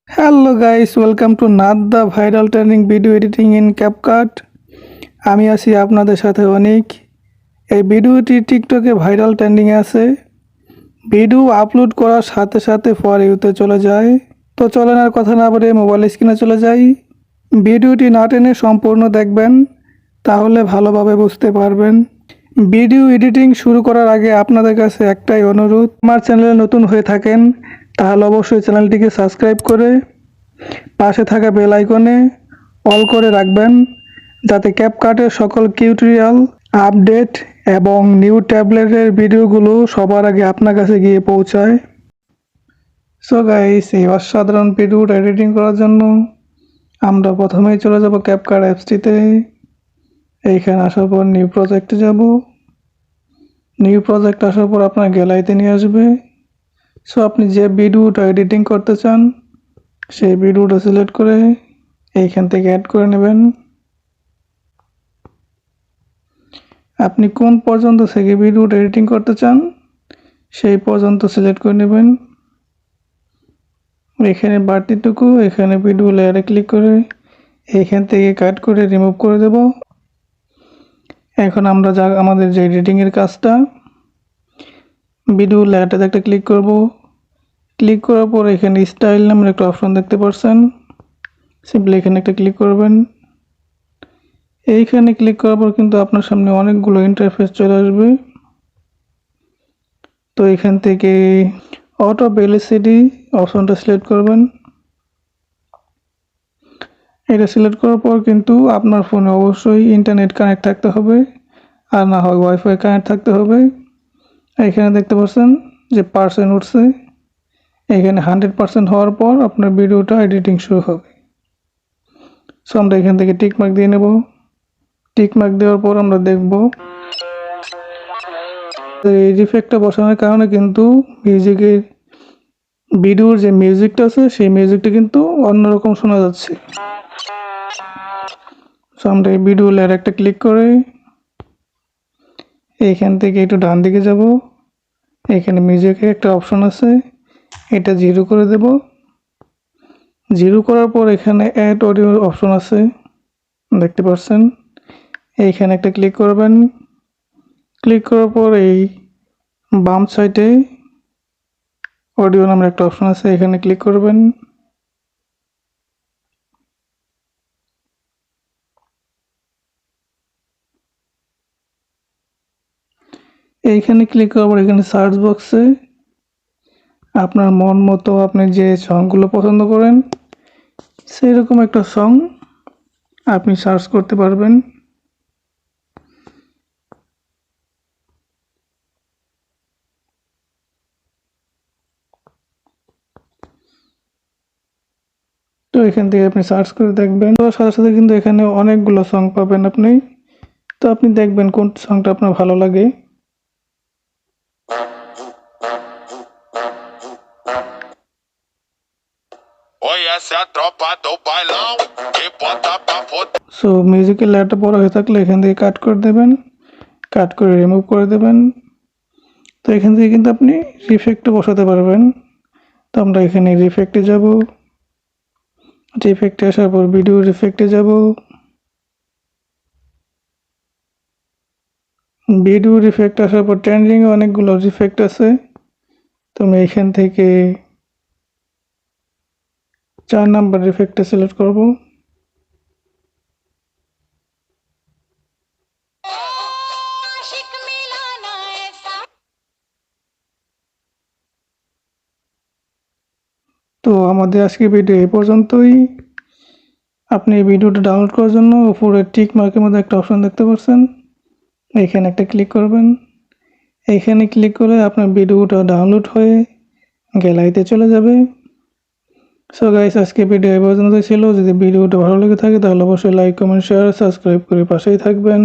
Hello guys, welcome to Nath the viral training video editing in CapCut. আমি আছি আপনাদের সাথে অনিক। এই ভিডিওটি টিকটকে ভাইরাল ট্রেন্ডিংয়ে আছে। ভিডিও আপলোড করার সাথে সাথে ফর ইউতে চলে যায়। তো চলেন আর কথা না বলে মোবাইল স্ক্রিনে চলে যাই। ভিডিওটি না টেনে সম্পূর্ণ দেখবেন, তাহলে ভালোভাবে বুঝতে পারবেন। ভিডিও এডিটিং শুরু করার আগে আপনাদের কাছে একটাই অনুরোধ, আমার চ্যানেলে নতুন হয়ে থাকেন তাহলে অবশ্যই চ্যানেলটিকে সাবস্ক্রাইব করে পাশে থাকা বেল আইকনে অল করে রাখবেন, যাতে ক্যাপকাটের সকল টিউটোরিয়াল, আপডেট এবং নিউ ট্যাবলেটের ভিডিওগুলো সবার আগে আপনার কাছে গিয়ে পৌঁছায়। সো গাইস, এই অসাধারণ ভিডিও এডিটিং করার জন্য আমরা প্রথমেই চলে যাব ক্যাপকাট অ্যাপসটিতে। এইখানে আসার পর নিউ প্রজেক্টে যাব। নিউ প্রজেক্ট আসার পর আপনার গ্যালারিতে নিয়ে আসবে। সো আপনি যে ভিডিওটা এডিটিং করতে চান সেই ভিডিওটা সিলেক্ট করে এইখান থেকে অ্যাড করে নেবেন। আপনি কোন পর্যন্ত থেকে ভিডিওটা এডিটিং করতে চান সেই পর্যন্ত সিলেক্ট করে নেবেন। এখানে বাড়তিটুকু এখানে ভিডিও লেয়ারে ক্লিক করে এইখান থেকে কাট করে রিমুভ করে দেব। এখন আমরা আমাদের যে এডিটিংয়ের কাজটা, ভিডিও লেয়ারটাতে একটা ক্লিক করব। ক্লিক করার পর এখানে স্টাইল নামের একটা অপশন দেখতে পাচ্ছেন, সিম্পলি এখানে একটা ক্লিক করবেন। এইখানে ক্লিক করার পর কিন্তু আপনার সামনে অনেকগুলো ইন্টারফেস চলে আসবে। তো এখান থেকে অটো বেলিসিটি অপশনটা সিলেক্ট করবেন। এটা সিলেক্ট করার পর কিন্তু আপনার ফোনে অবশ্যই ইন্টারনেট কানেক্ট থাকতে হবে, আর না হয় ওয়াইফাই কানেক্ট থাকতে হবে। এখানে দেখতে পাচ্ছেন যে পার্সেন্ট উঠছে, এখানে 100% হওয়ার পর আপনার ভিডিওটা এডিটিং শুরু হবে। সো আমরা এখান থেকে টিক মার্ক দিয়ে নেব। টিক মার্ক দেওয়ার পর আমরা দেখব এই ইফেক্টটা বসানোর কারণে কিন্তু মিউজিকের ভিডিওর যে মিউজিকটা আছে সেই মিউজিকটা কিন্তু অন্যরকম শোনা যাচ্ছে। সো আমরা এই ভিডিও লেয়ার একটা ক্লিক করে এইখান থেকে একটু ডান দিকে যাব। এখানে মিউজিকের একটা অপশন আছে, এটা 0 করে দেব। 0 করার পর এখানে অ্যাড অডিও অপশন আছে, দেখতে পাচ্ছেন। এইখানে একটা ক্লিক করবেন। ক্লিক করার পর এই বাম সাইডে অডিও নামের একটা অপশন আছে, এখানে ক্লিক করবেন। এইখানে ক্লিক করার পর এখানে সার্চ বক্সে আপনার মন মতো আপনি যে সংগুলো পছন্দ করেন সেই রকম একটা সং আপনি সার্চ করতে পারবেন। তো এখান থেকে আপনি সার্চ করে দেখবেন, তো সাথে সাথে কিন্তু এখানে অনেকগুলো সং পাবেন আপনি। তো আপনি দেখবেন কোন সংটা আপনার ভালো লাগে। সো মিউজিকের লেয়ারটা বড় হয়ে থাকলে এখান থেকে কাট করে দেবেন, কাট করে রিমুভ করে দেবেন। তো এখান থেকে কিন্তু আপনি রিফেক্টও বসাতে পারবেন। তো আমরা এখানে রিফেক্টে যাব। রিফেক্টে আসার পর ভিডিও রিফেক্টে যাব। ভিডিও রিফেক্ট আসার পর ট্রেন্ডিং অনেকগুলো রিফেক্ট আছে। তো আমি এখান থেকে 4 নাম্বার রিফেক্টটা সিলেক্ট করব। তো আমাদের আজকের ভিডিও এই পর্যন্তই। আপনি এই ভিডিওটা ডাউনলোড করার জন্য উপরে টিক মার্কের মধ্যে একটা অপশন দেখতে পাচ্ছেন, এইখানে একটা ক্লিক করবেন। এইখানে ক্লিক করে আপনার ভিডিওটা ডাউনলোড হয়ে গ্যালারিতে চলে যাবে। সো গাইস, আজকে ভিডিও এই পর্যন্তই ছিল। যদি ভিডিওটা ভালো লেগে থাকে তাহলে অবশ্যই লাইক, কমেন্ট, শেয়ার, সাবস্ক্রাইব করে পাশেই থাকবেন।